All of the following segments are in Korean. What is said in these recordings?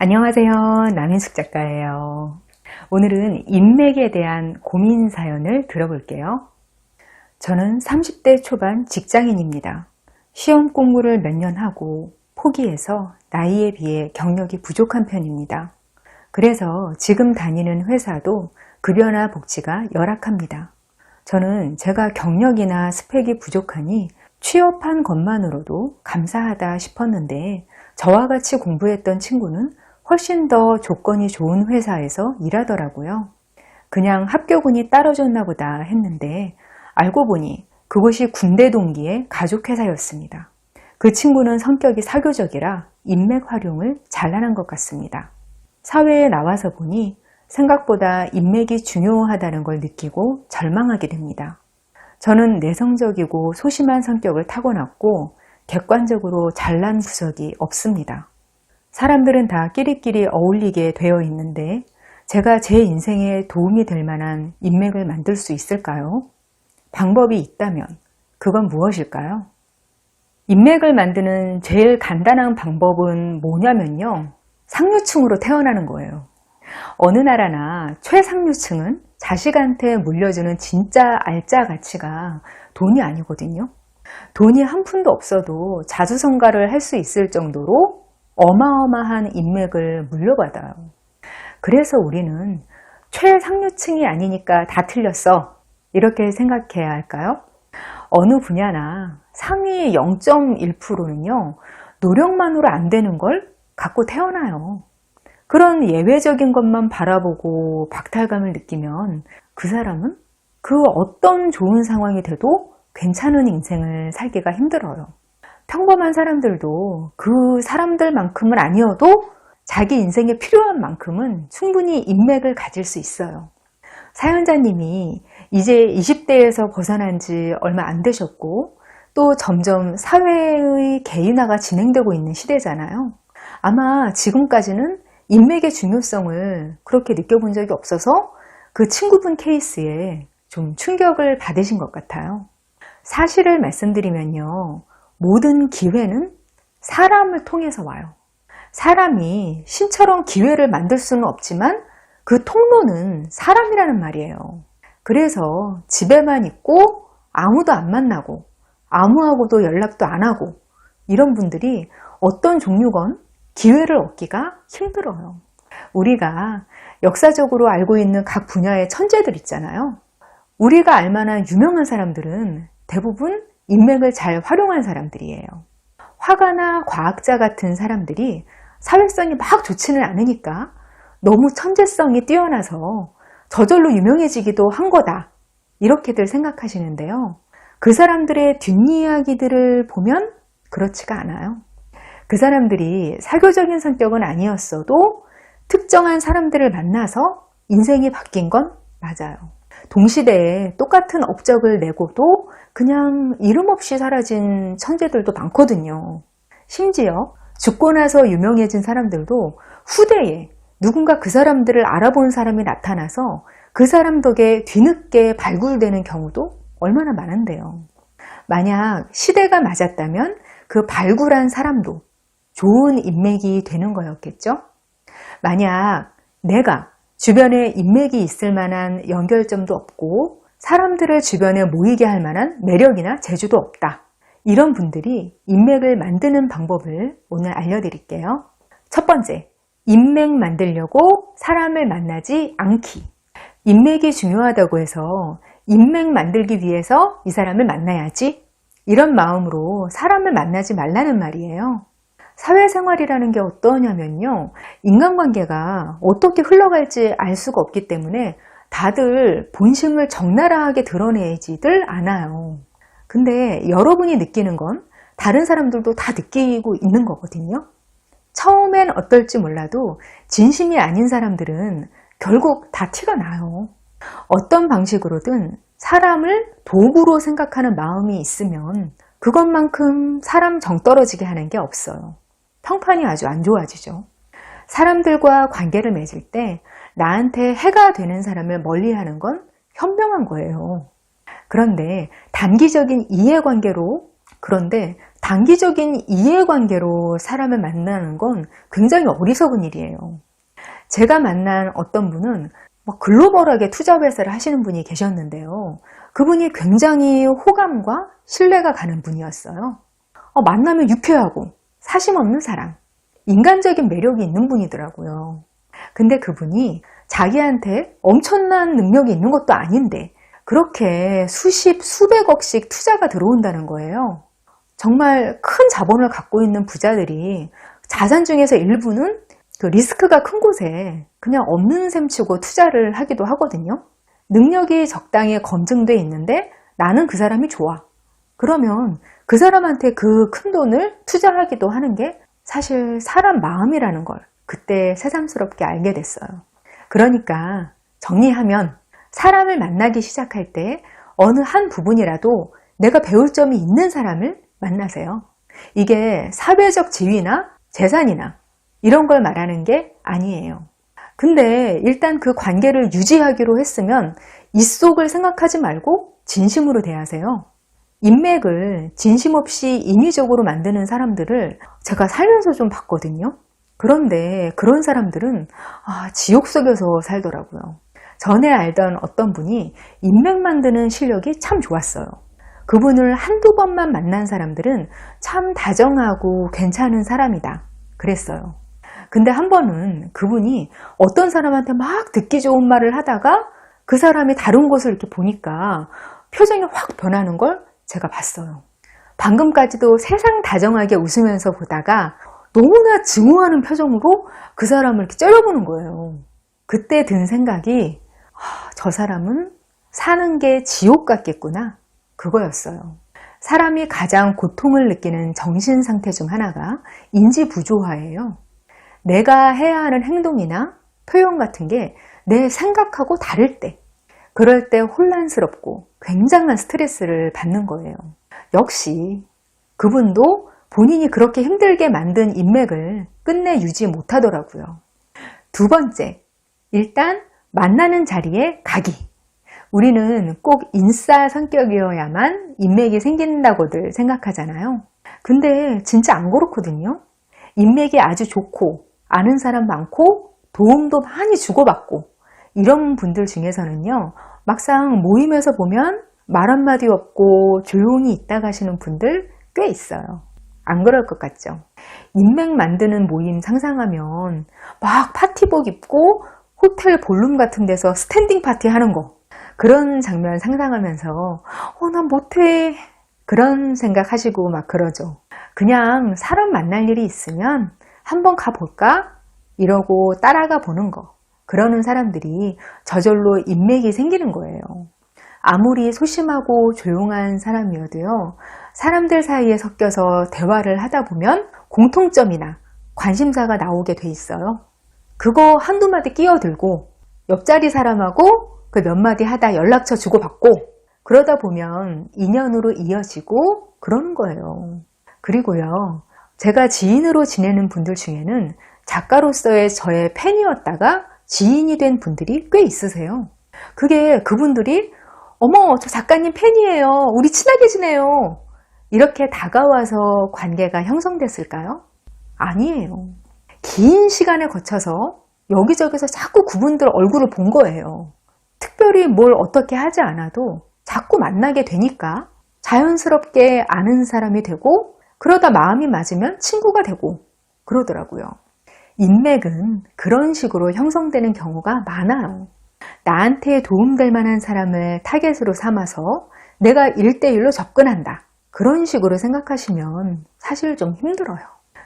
안녕하세요. 남인숙 작가예요. 오늘은 인맥에 대한 고민 사연을 들어볼게요. 저는 30대 초반 직장인입니다. 시험 공부를 몇 년 하고 포기해서 나이에 비해 경력이 부족한 편입니다. 그래서 지금 다니는 회사도 급여나 복지가 열악합니다. 저는 제가 경력이나 스펙이 부족하니 취업한 것만으로도 감사하다 싶었는데 저와 같이 공부했던 친구는 훨씬 더 조건이 좋은 회사에서 일하더라고요. 그냥 합격운이 떨어졌나 보다 했는데 알고 보니 그곳이 군대 동기의 가족회사였습니다. 그 친구는 성격이 사교적이라 인맥 활용을 잘하는 것 같습니다. 사회에 나와서 보니 생각보다 인맥이 중요하다는 걸 느끼고 절망하게 됩니다. 저는 내성적이고 소심한 성격을 타고났고 객관적으로 잘난 구석이 없습니다. 사람들은 다 끼리끼리 어울리게 되어 있는데 제가 제 인생에 도움이 될 만한 인맥을 만들 수 있을까요? 방법이 있다면 그건 무엇일까요? 인맥을 만드는 제일 간단한 방법은 뭐냐면요. 상류층으로 태어나는 거예요. 어느 나라나 최상류층은 자식한테 물려주는 진짜 알짜 가치가 돈이 아니거든요. 돈이 한 푼도 없어도 자수성가를 할 수 있을 정도로 어마어마한 인맥을 물려받아요. 그래서 우리는 최상류층이 아니니까 다 틀렸어. 이렇게 생각해야 할까요? 어느 분야나 상위 0.1%는요. 노력만으로 안 되는 걸 갖고 태어나요. 그런 예외적인 것만 바라보고 박탈감을 느끼면 그 사람은 그 어떤 좋은 상황이 돼도 괜찮은 인생을 살기가 힘들어요. 평범한 사람들도 그 사람들만큼은 아니어도 자기 인생에 필요한 만큼은 충분히 인맥을 가질 수 있어요. 사연자님이 이제 20대에서 벗어난 지 얼마 안 되셨고 또 점점 사회의 개인화가 진행되고 있는 시대잖아요. 아마 지금까지는 인맥의 중요성을 그렇게 느껴본 적이 없어서 그 친구분 케이스에 좀 충격을 받으신 것 같아요. 사실을 말씀드리면요. 모든 기회는 사람을 통해서 와요. 사람이 신처럼 기회를 만들 수는 없지만 그 통로는 사람이라는 말이에요. 그래서 집에만 있고 아무도 안 만나고 아무하고도 연락도 안 하고 이런 분들이 어떤 종류건 기회를 얻기가 힘들어요. 우리가 역사적으로 알고 있는 각 분야의 천재들 있잖아요. 우리가 알만한 유명한 사람들은 대부분 인맥을 잘 활용한 사람들이에요. 화가나 과학자 같은 사람들이 사회성이 막 좋지는 않으니까 너무 천재성이 뛰어나서 저절로 유명해지기도 한 거다. 이렇게들 생각하시는데요. 그 사람들의 뒷이야기들을 보면 그렇지가 않아요. 그 사람들이 사교적인 성격은 아니었어도 특정한 사람들을 만나서 인생이 바뀐 건 맞아요. 동시대에 똑같은 업적을 내고도 그냥 이름 없이 사라진 천재들도 많거든요. 심지어 죽고 나서 유명해진 사람들도 후대에 누군가 그 사람들을 알아본 사람이 나타나서 그 사람 덕에 뒤늦게 발굴되는 경우도 얼마나 많은데요. 만약 시대가 맞았다면 그 발굴한 사람도 좋은 인맥이 되는 거였겠죠? 만약 내가 주변에 인맥이 있을 만한 연결점도 없고 사람들을 주변에 모이게 할 만한 매력이나 재주도 없다. 이런 분들이 인맥을 만드는 방법을 오늘 알려드릴게요. 첫 번째, 인맥 만들려고 사람을 만나지 않기. 인맥이 중요하다고 해서 인맥 만들기 위해서 이 사람을 만나야지. 이런 마음으로 사람을 만나지 말라는 말이에요. 사회생활이라는 게 어떠냐면요. 인간관계가 어떻게 흘러갈지 알 수가 없기 때문에 다들 본심을 적나라하게 드러내지들 않아요. 근데 여러분이 느끼는 건 다른 사람들도 다 느끼고 있는 거거든요. 처음엔 어떨지 몰라도 진심이 아닌 사람들은 결국 다 티가 나요. 어떤 방식으로든 사람을 도구로 생각하는 마음이 있으면 그것만큼 사람 정 떨어지게 하는 게 없어요. 평판이 아주 안 좋아지죠. 사람들과 관계를 맺을 때 나한테 해가 되는 사람을 멀리하는 건 현명한 거예요. 그런데 단기적인 이해관계로 단기적인 이해관계로 사람을 만나는 건 굉장히 어리석은 일이에요. 제가 만난 어떤 분은 글로벌하게 투자 회사를 하시는 분이 계셨는데요. 그분이 굉장히 호감과 신뢰가 가는 분이었어요. 만나면 유쾌하고 사심 없는 사람, 인간적인 매력이 있는 분이더라고요. 근데 그분이 자기한테 엄청난 능력이 있는 것도 아닌데 그렇게 수십, 수백억씩 투자가 들어온다는 거예요. 정말 큰 자본을 갖고 있는 부자들이 자산 중에서 일부는 그 리스크가 큰 곳에 그냥 없는 셈 치고 투자를 하기도 하거든요. 능력이 적당히 검증돼 있는데 나는 그 사람이 좋아. 그러면 그 사람한테 그 큰 돈을 투자하기도 하는 게 사실 사람 마음이라는 걸 그때 새삼스럽게 알게 됐어요. 그러니까 정리하면 사람을 만나기 시작할 때 어느 한 부분이라도 내가 배울 점이 있는 사람을 만나세요. 이게 사회적 지위나 재산이나 이런 걸 말하는 게 아니에요. 근데 일단 그 관계를 유지하기로 했으면 이속을 생각하지 말고 진심으로 대하세요. 인맥을 진심 없이 인위적으로 만드는 사람들을 제가 살면서 좀 봤거든요. 그런데 그런 사람들은 지옥 속에서 살더라고요. 전에 알던 어떤 분이 인맥 만드는 실력이 참 좋았어요. 그분을 한두 번만 만난 사람들은 참 다정하고 괜찮은 사람이다 그랬어요. 근데 한 번은 그분이 어떤 사람한테 막 듣기 좋은 말을 하다가 그 사람이 다른 곳을 이렇게 보니까 표정이 확 변하는 걸 제가 봤어요. 방금까지도 세상 다정하게 웃으면서 보다가 너무나 증오하는 표정으로 그 사람을 이렇게 째려보는 거예요. 그때 든 생각이 저 사람은 사는 게 지옥 같겠구나 그거였어요. 사람이 가장 고통을 느끼는 정신 상태 중 하나가 인지 부조화예요. 내가 해야 하는 행동이나 표현 같은 게 내 생각하고 다를 때, 그럴 때 혼란스럽고 굉장한 스트레스를 받는 거예요. 역시 그분도 본인이 그렇게 힘들게 만든 인맥을 끝내 유지 못하더라고요. 두 번째, 일단 만나는 자리에 가기. 우리는 꼭 인싸 성격이어야만 인맥이 생긴다고들 생각하잖아요. 근데 진짜 안 그렇거든요. 인맥이 아주 좋고 아는 사람 많고 도움도 많이 주고받고 이런 분들 중에서는요, 막상 모임에서 보면 말 한마디 없고 조용히 있다 가시는 분들 꽤 있어요. 안 그럴 것 같죠? 인맥 만드는 모임 상상하면 막 파티복 입고 호텔 볼룸 같은 데서 스탠딩 파티 하는 거, 그런 장면 상상하면서 난 못해 그런 생각 하시고 막 그러죠. 그냥 사람 만날 일이 있으면 한번 가볼까? 이러고 따라가 보는 거, 그러는 사람들이 저절로 인맥이 생기는 거예요. 아무리 소심하고 조용한 사람이어도요, 사람들 사이에 섞여서 대화를 하다 보면 공통점이나 관심사가 나오게 돼 있어요. 그거 한두 마디 끼어들고 옆자리 사람하고 그 몇 마디 하다 연락처 주고받고 그러다 보면 인연으로 이어지고 그러는 거예요. 그리고요, 제가 지인으로 지내는 분들 중에는 작가로서의 저의 팬이었다가 지인이 된 분들이 꽤 있으세요. 그게 그분들이 어머 저 작가님 팬이에요, 우리 친하게 지내요, 이렇게 다가와서 관계가 형성됐을까요? 아니에요. 긴 시간에 거쳐서 여기저기서 자꾸 그분들 얼굴을 본 거예요. 특별히 뭘 어떻게 하지 않아도 자꾸 만나게 되니까 자연스럽게 아는 사람이 되고 그러다 마음이 맞으면 친구가 되고 그러더라고요. 인맥은 그런 식으로 형성되는 경우가 많아요. 나한테 도움될 만한 사람을 타겟으로 삼아서 내가 1대1로 접근한다, 그런 식으로 생각하시면 사실 좀 힘들어요.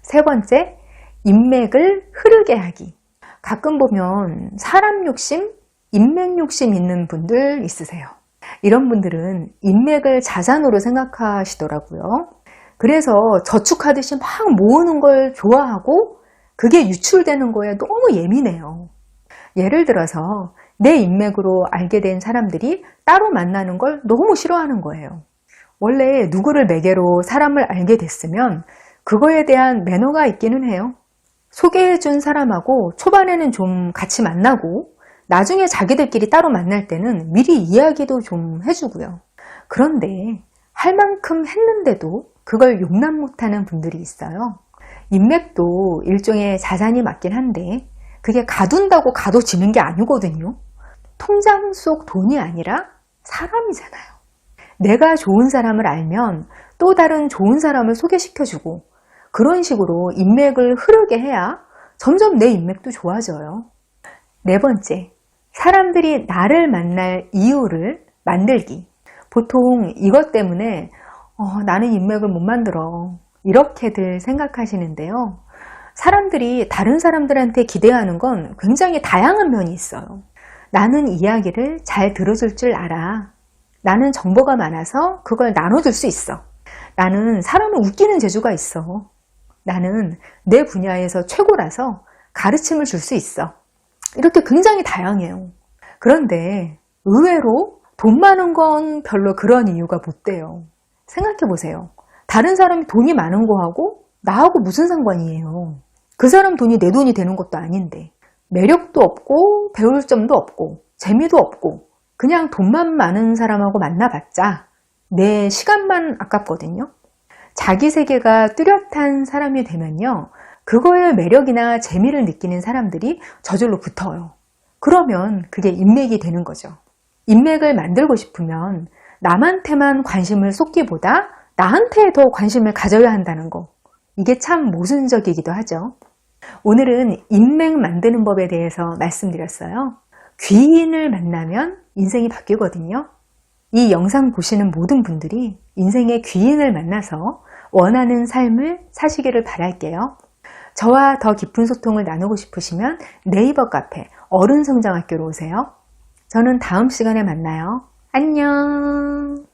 세 번째, 인맥을 흐르게 하기. 가끔 보면 사람 욕심, 인맥 욕심 있는 분들 있으세요. 이런 분들은 인맥을 자산으로 생각하시더라고요. 그래서 저축하듯이 막 모으는 걸 좋아하고 그게 유출되는 거에 너무 예민해요. 예를 들어서 내 인맥으로 알게 된 사람들이 따로 만나는 걸 너무 싫어하는 거예요. 원래 누구를 매개로 사람을 알게 됐으면 그거에 대한 매너가 있기는 해요. 소개해준 사람하고 초반에는 좀 같이 만나고 나중에 자기들끼리 따로 만날 때는 미리 이야기도 좀 해주고요. 그런데 할 만큼 했는데도 그걸 용납 못하는 분들이 있어요. 인맥도 일종의 자산이 맞긴 한데 그게 가둔다고 가둬지는 게 아니거든요. 통장 속 돈이 아니라 사람이잖아요. 내가 좋은 사람을 알면 또 다른 좋은 사람을 소개시켜주고 그런 식으로 인맥을 흐르게 해야 점점 내 인맥도 좋아져요. 네 번째, 사람들이 나를 만날 이유를 만들기. 보통 이것 때문에 나는 인맥을 못 만들어 이렇게들 생각하시는데요. 사람들이 다른 사람들한테 기대하는 건 굉장히 다양한 면이 있어요. 나는 이야기를 잘 들어줄 줄 알아. 나는 정보가 많아서 그걸 나눠줄 수 있어. 나는 사람을 웃기는 재주가 있어. 나는 내 분야에서 최고라서 가르침을 줄 수 있어. 이렇게 굉장히 다양해요. 그런데 의외로 돈 많은 건 별로 그런 이유가 못 돼요. 생각해 보세요. 다른 사람이 돈이 많은 거하고 나하고 무슨 상관이에요. 그 사람 돈이 내 돈이 되는 것도 아닌데 매력도 없고 배울 점도 없고 재미도 없고 그냥 돈만 많은 사람하고 만나봤자 내 시간만 아깝거든요. 자기 세계가 뚜렷한 사람이 되면요. 그거의 매력이나 재미를 느끼는 사람들이 저절로 붙어요. 그러면 그게 인맥이 되는 거죠. 인맥을 만들고 싶으면 남한테만 관심을 쏟기보다 나한테 더 관심을 가져야 한다는 거. 이게 참 모순적이기도 하죠. 오늘은 인맥 만드는 법에 대해서 말씀드렸어요. 귀인을 만나면 인생이 바뀌거든요. 이 영상 보시는 모든 분들이 인생의 귀인을 만나서 원하는 삶을 사시기를 바랄게요. 저와 더 깊은 소통을 나누고 싶으시면 네이버 카페 어른성장학교로 오세요. 저는 다음 시간에 만나요. 안녕.